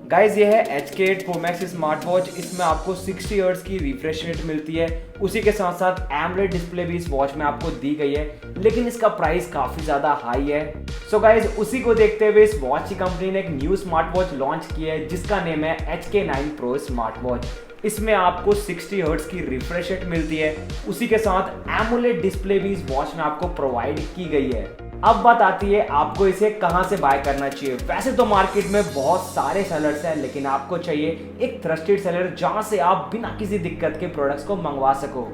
Guys ये है HK8 Pro Max smart watch. इसमें आपको 60 हर्ट्ज की रिफ्रेश रेट मिलती है। उसी के साथ साथ एमोलेड डिस्प्ले भी इस वॉच में आपको दी गई है, लेकिन इसका प्राइस काफी ज्यादा हाई है। सो गाइज उसी को देखते हुए इस वॉच की कंपनी ने एक न्यू स्मार्ट वॉच लॉन्च की है जिसका नेम है HK9 Pro स्मार्ट वॉच। इसमें आपको 60 हर्ट्ज की रिफ्रेश रेट मिलती है। उसी के साथ एमोलेड डिस्प्ले भी इस वॉच में आपको प्रोवाइड की गई है। अब बात आती है आपको इसे कहां से बाय करना चाहिए। वैसे तो मार्केट में बहुत सारे सेलर्स हैं, लेकिन आपको चाहिए एक ट्रस्टेड सेलर जहां से आप बिना किसी दिक्कत के प्रोडक्ट्स को मंगवा सको।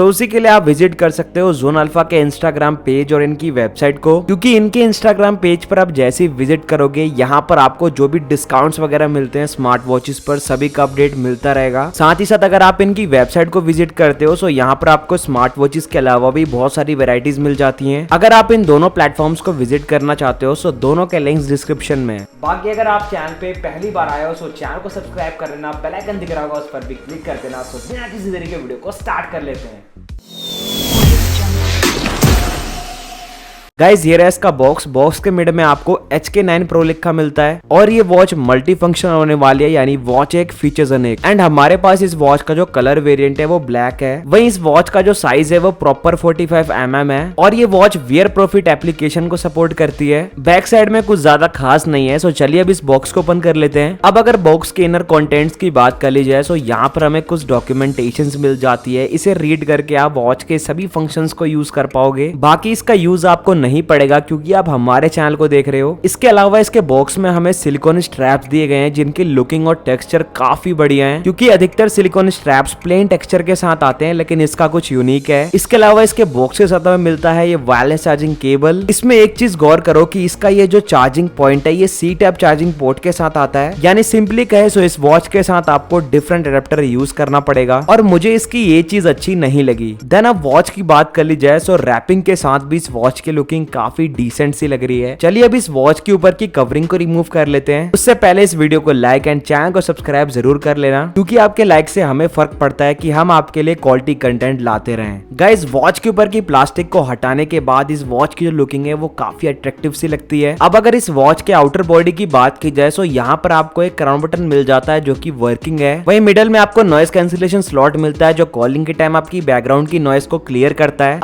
उसी के लिए आप विजिट कर सकते हो जोन अल्फा के इंस्टाग्राम पेज और इनकी वेबसाइट को, क्योंकि इनके इंस्टाग्राम पेज पर आप जैसे ही विजिट करोगे यहाँ पर आपको जो भी डिस्काउंट्स वगैरह मिलते हैं स्मार्ट वॉचेस पर सभी का अपडेट मिलता रहेगा। साथ ही साथ अगर आप इनकी वेबसाइट को विजिट करते हो तो यहाँ पर आपको स्मार्ट वॉचेस के अलावा भी बहुत सारी वेराइटीज मिल जाती है। अगर आप इन दोनों प्लेटफॉर्म्स को विजिट करना चाहते हो तो दोनों के लिंक्स डिस्क्रिप्शन में। बाकी अगर आप चैनल पे पहली बार आए हो तो चैनल को सब्सक्राइब कर लेना, बेल आइकन दिख रहा होगा उस पर भी क्लिक कर देना। तो बिना किसी देरी के वीडियो को स्टार्ट कर लेते हैं। गाइज ये रहा इसका बॉक्स के मिड में आपको HK9 Pro लिखा मिलता है और ये वॉच मल्टी फंक्शन होने वाली है, यानी वॉच एक फीचर्स अनेक। एंड हमारे पास इस वॉच का जो कलर वेरिएंट है वो ब्लैक है। वहीं इस वॉच का जो साइज है वो प्रॉपर 45 mm है और ये वॉच वियर प्रॉफिट एप्लीकेशन को सपोर्ट करती है। बैक साइड में कुछ ज्यादा खास नहीं है। सो चलिए अब इस बॉक्स को ओपन कर लेते हैं। अब अगर बॉक्स के इनर कंटेंट्स की बात कर ली जाए तो यहाँ पर हमें कुछ डॉक्यूमेंटेशन मिल जाती है। इसे रीड करके आप वॉच के सभी फंक्शंस को यूज कर पाओगे। बाकी इसका यूज आपको नहीं पड़ेगा क्योंकि आप हमारे चैनल को देख रहे हो। इसके अलावा इसके बॉक्स में हमें सिलिकॉन स्ट्रैप्स दिए गए हैं जिनकी लुकिंग और टेक्सचर काफी बढ़िया है, क्योंकि अधिकतर सिलिकॉन स्ट्रैप्स प्लेन टेक्सचर के साथ आते हैं, लेकिन इसका कुछ यूनिक है। इसके अलावा इसके बॉक्स के साथ हमें मिलता है ये वायरलेस चार्जिंग केबल। इसमें एक चीज गौर करो कि इसका ये जो चार्जिंग पॉइंट है ये C टाइप चार्जिंग पोर्ट के साथ आता है, यानी सिंपली कहे तो इस वॉच के साथ आपको डिफरेंट एडेप्टर यूज करना पड़ेगा और मुझे इसकी ये चीज अच्छी नहीं लगी। देन अब वॉच की बात कर ली जाए तो रैपिंग के साथ भी इस वॉच की लुकिंग काफी डिसेंट सी लग रही है। चलिए अब इस वॉच के ऊपर की कवरिंग को रिमूव कर लेते हैं। उससे पहले इस वीडियो को लाइक एंड चैनल को सब्सक्राइब जरूर कर लेना, क्योंकि आपके लाइक से हमें फर्क पड़ता है कि हम आपके लिए क्वालिटी कंटेंट लाते रहें। गाइस वॉच के ऊपर की प्लास्टिक को हटाने के बाद इस वॉच की जो लुकिंग है वो काफी अट्रैक्टिव सी लगती है। अब अगर इस वॉच के आउटर बॉडी की बात की जाए तो यहाँ पर आपको एक क्राउन बटन मिल जाता है जो कि वर्किंग है। वहीं मिडल में आपको नॉइस कैंसिलेशन स्लॉट मिलता है जो कॉलिंग के टाइम आपकी बैकग्राउंड की नॉइस को क्लियर करता है,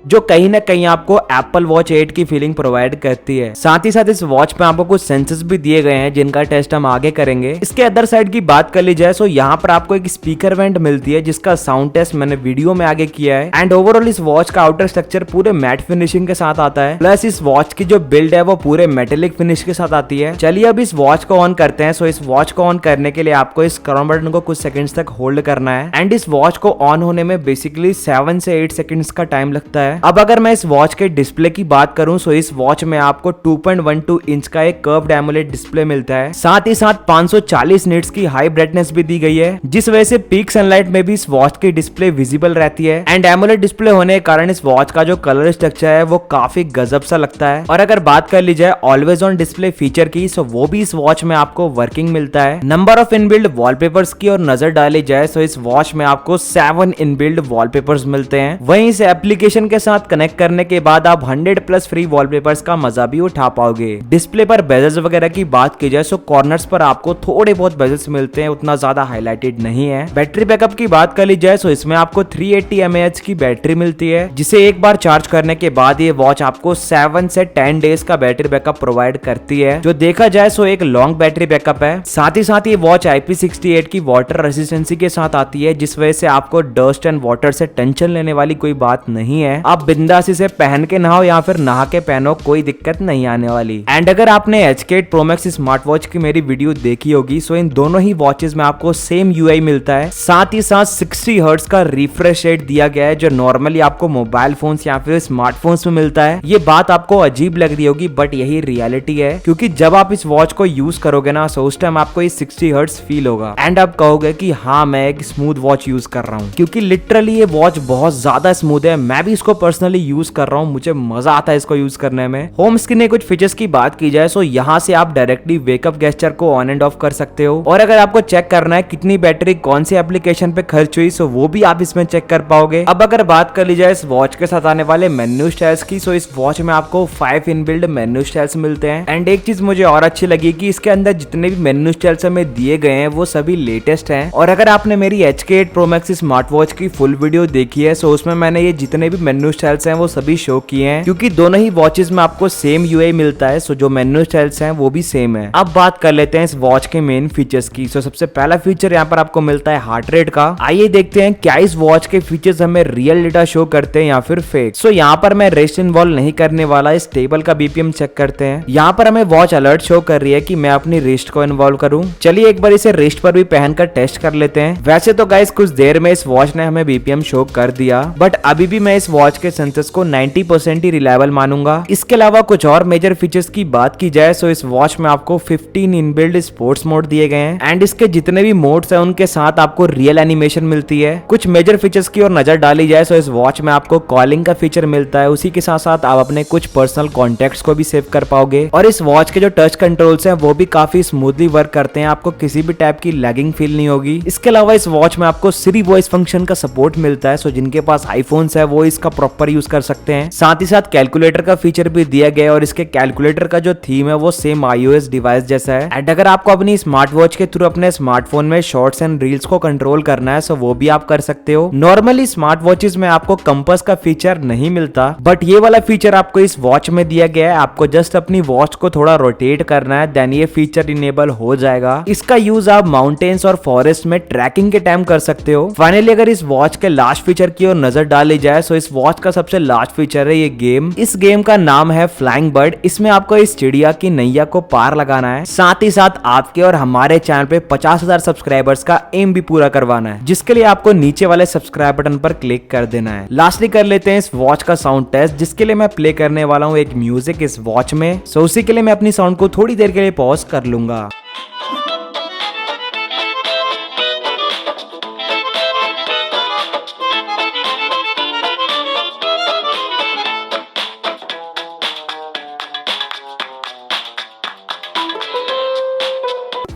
जो कहीं ना कहीं आपको Apple Watch 8 की फीलिंग प्रोवाइड करती है। साथ ही साथ इस वॉच पे आपको कुछ सेंसर्स भी दिए गए हैं जिनका टेस्ट हम आगे करेंगे। इसके अदर साइड की बात कर ली जाए तो यहाँ पर आपको एक स्पीकर वेंट मिलती है जिसका साउंड टेस्ट मैंने वीडियो में आगे किया है। एंड ओवरऑल इस वॉच का आउटर स्ट्रक्चर पूरे मैट फिनिशिंग के साथ आता है, प्लस इस वॉच की जो बिल्ड है वो पूरे मेटेलिक फिनिश के साथ आती है। चलिए अब इस वॉच को ऑन करते हैं। सो इस वॉच को ऑन करने के लिए आपको इस क्राउन बटन को कुछ सेकंड्स तक होल्ड करना है एंड इस वॉच को ऑन होने में बेसिकली 7 से 8 सेकंड्स का टाइम लगता है। अब अगर मैं इस वॉच के डिस्प्ले की बात करूं तो इस वॉच में आपको 2.12 इंच का एक कर्व्ड एमोलेड डिस्प्ले मिलता है। साथ ही साथ 540 निट्स की हाई ब्राइटनेस भी दी गई है, जिस वजह से पीक सनलाइट में भी इस वॉच की डिस्प्ले विजिबल रहती है। एंड एमोलेड डिस्प्ले होने के कारण इस वॉच का जो कलर स्ट्रक्चर है वो काफी गजब सा लगता है। और अगर बात कर ली जाए ऑलवेज ऑन डिस्प्ले फीचर की तो वो भी इस वॉच में आपको वर्किंग मिलता है। नंबर ऑफ इनबिल्ड वॉलपेपर्स की और नजर डाली जाए तो इस वॉच में आपको 7 इनबिल्ड वॉलपेपर्स मिलते हैं। वहीं इस एप्लीकेशन के साथ कनेक्ट करने के बाद आप 100+ फ्री वॉलपेपर्स का मजा भी उठा पाओगे। डिस्प्ले पर बेजल्स वगैरह की बात की जाए तो कॉर्नर्स पर आपको थोड़े बहुत बेजल्स मिलते हैं, उतना ज्यादा हाईलाइटेड नहीं है। बैटरी बैकअप की बात कर ली जाए तो इसमें आपको 380 mAh की बैटरी मिलती है, जिसे एक बार चार्ज करने के बाद ये वॉच आपको 7 से 10 डेज का बैटरी बैकअप प्रोवाइड करती है, जो देखा जाए तो एक लॉन्ग बैटरी बैकअप है। साथ ही साथ ये वॉच IP68 की वाटर रेसिस्टेंसी के साथ आती है, जिस वजह से आपको डस्ट एंड वाटर से टेंशन लेने वाली कोई बात नहीं है। आप बिंदास इसे पहन के नहाओ या फिर नहा के पहनो, कोई दिक्कत नहीं आने वाली। एंड अगर आपने HK8 Pro Max smart watch की मेरी वीडियो देखी होगी तो इन दोनों ही वॉचेस में आपको सेम UI मिलता है। साथ ही साथ 60 हर्ट्ज का रिफ्रेश रेट दिया गया है, जो नॉर्मली आपको मोबाइल फोन्स या फिर स्मार्टफोन्स में मिलता है। ये बात आपको अजीब लग रही होगी बट यही रियलिटी है, क्योंकि जब आप इस वॉच को यूज करोगे ना तो उस टाइम आपको ये 60 हर्ट्ज फील होगा एंड आप कहोगे कि हाँ मैं एक स्मूथ वॉच यूज कर रहा हूँ, क्योंकि लिटरली ये वॉच बहुत ज्यादा स्मूथ है। मैं भी इसको पर्सनली यूज कर रहा हूँ, मुझे मजा आता है इसको यूज करने में। होम स्क्रीन के कुछ फीचर्स की बात की जाए तो यहाँ से आप डायरेक्टली वेकअप गेस्चर को ऑन एंड ऑफ कर सकते हो, और अगर आपको चेक करना है कितनी बैटरी कौन सी एप्लीकेशन पे खर्च हुई सो वो भी आप इसमें चेक कर पाओगे। अब अगर बात कर ली जाए इस वॉच के साथ आने वाले मेन्यू स्टाइल्स की, सो इस वॉच में आपको 5 इनबिल्ड मेन्यू स्टाइल्स मिलते हैं। एंड एक चीज मुझे और अच्छी लगी कि इसके अंदर जितने भी मेन्यू स्टाइल्स हमें दिए गए हैं वो सभी लेटेस्ट हैं। और अगर आपने मेरी HK8 Pro Max smart watch की फुल वीडियो देखी है सो उसमें मैंने ये जितने भी मेन्यू स्टाइल्स हैं वो सभी शो किए हैं, क्योंकि दोनों ही वॉचेस में आपको सेम UI मिलता है, सो जो मेन्यू स्टाइल्स हैं वो भी सेम है। अब बात कर लेते हैं इस वॉच के मेन फीचर्स की। सो सबसे पहला फीचर यहाँ पर आपको मिलता है हार्ट रेट का। आइए देखते हैं क्या इस वॉच के फीचर्स हमें रियल डेटा शो करते हैं या फिर फेक। सो यहाँ पर मैं रेस्ट इन्वॉल्व नहीं करने वाला, इस टेबल का BPM चेक करते हैं। यहाँ पर हमें वॉच अलर्ट शो कर रही है कि मैं अपनी रेस्ट को इन्वॉल्व करूँ। चलिए एक बार इसे रेस्ट पर भी पहनकर टेस्ट कर लेते हैं। वैसे तो गाइस कुछ देर में इस वॉच ने हमें BPM शो कर दिया, बट अभी भी मैं इस वॉच के सेंसर्स को 90% ही रिलायबल मानूंगा। इसके अलावा कुछ और मेजर फीचर्स की बात की जाए सो इस वॉच में आपको 15 इनबिल्ड स्पोर्ट्स मोड दिए गए हैं, एंड इसके जितने भी मोड्स हैं उनके साथ आपको रियल एनिमेशन मिलती है। कुछ मेजर फीचर्स की ओर नजर डाली जाए सो इस वॉच में आपको कॉलिंग का फीचर मिलता है, उसी के साथ साथ आप अपने कुछ पर्सनल कॉन्टेक्ट्स को भी सेव कर पाओगे। और इस वॉच के जो टच कंट्रोल्स हैं वो भी काफी स्मूथली वर्क करते हैं, आपको किसी भी टाइप की लैगिंग फील नहीं होगी। इसके अलावा इस वॉच में आपको सिरी वॉइस फंक्शन का सपोर्ट मिलता है, सो जिनके पास आईफोन्स है वो इसका प्रॉपर यूज कर सकते हैं। साथ ही साथ कैलकुलेटर का फीचर भी दिया गया है, और इसके कैलकुलेटर का जो थीम है वो सेम iOS डिवाइस जैसा है। एंड अगर आपको अपनी स्मार्ट वॉच के थ्रू अपने स्मार्टफोन में शॉर्ट्स एंड रील्स को कंट्रोल करना है सो वो भी आप कर सकते हो। नॉर्मली स्मार्ट वॉचेस में आपको कंपास का फीचर नहीं मिलता, बट ये वाला फीचर आपको इस वॉच में दिया गया है। आपको जस्ट अपनी वॉच को थोड़ा रोटेट करना है, देन ये फीचर इनेबल हो जाएगा। इसका यूज आप माउंटेन्स और फॉरेस्ट में ट्रैकिंग के टाइम कर सकते हो। फाइनली अगर इस वॉच के लास्ट फीचर की ओर नजर डाली जाए सो इस वॉच का सबसे लास्ट फीचर है ये गेम। इस गेम का नाम है फ्लाइंग बर्ड। इसमें आपको इस चिड़िया की नैया को पार लगाना है, साथ ही साथ आपके और हमारे चैनल पे 50,000 सब्सक्राइबर्स का एम भी पूरा करवाना है, जिसके लिए आपको नीचे वाले सब्सक्राइब बटन पर क्लिक कर देना है। लास्टली कर लेते हैं इस वॉच का साउंड टेस्ट, जिसके लिए मैं प्ले करने वाला हूँ एक म्यूजिक इस वॉच में। सो उसी के लिए मैं अपनी साउंड को थोड़ी देर के लिए पॉज कर लूंगा।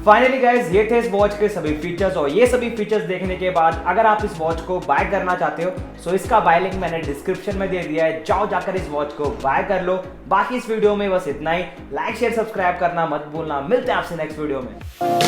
फाइनली गाइज ये थे इस वॉच के सभी फीचर्स, और ये सभी फीचर्स देखने के बाद अगर आप इस वॉच को बाय करना चाहते हो सो इसका बाय लिंक मैंने डिस्क्रिप्शन में दे दिया है, जाओ जाकर इस वॉच को बाय कर लो। बाकी इस वीडियो में बस इतना ही। लाइक शेयर सब्सक्राइब करना मत भूलना। मिलते हैं आपसे नेक्स्ट वीडियो में।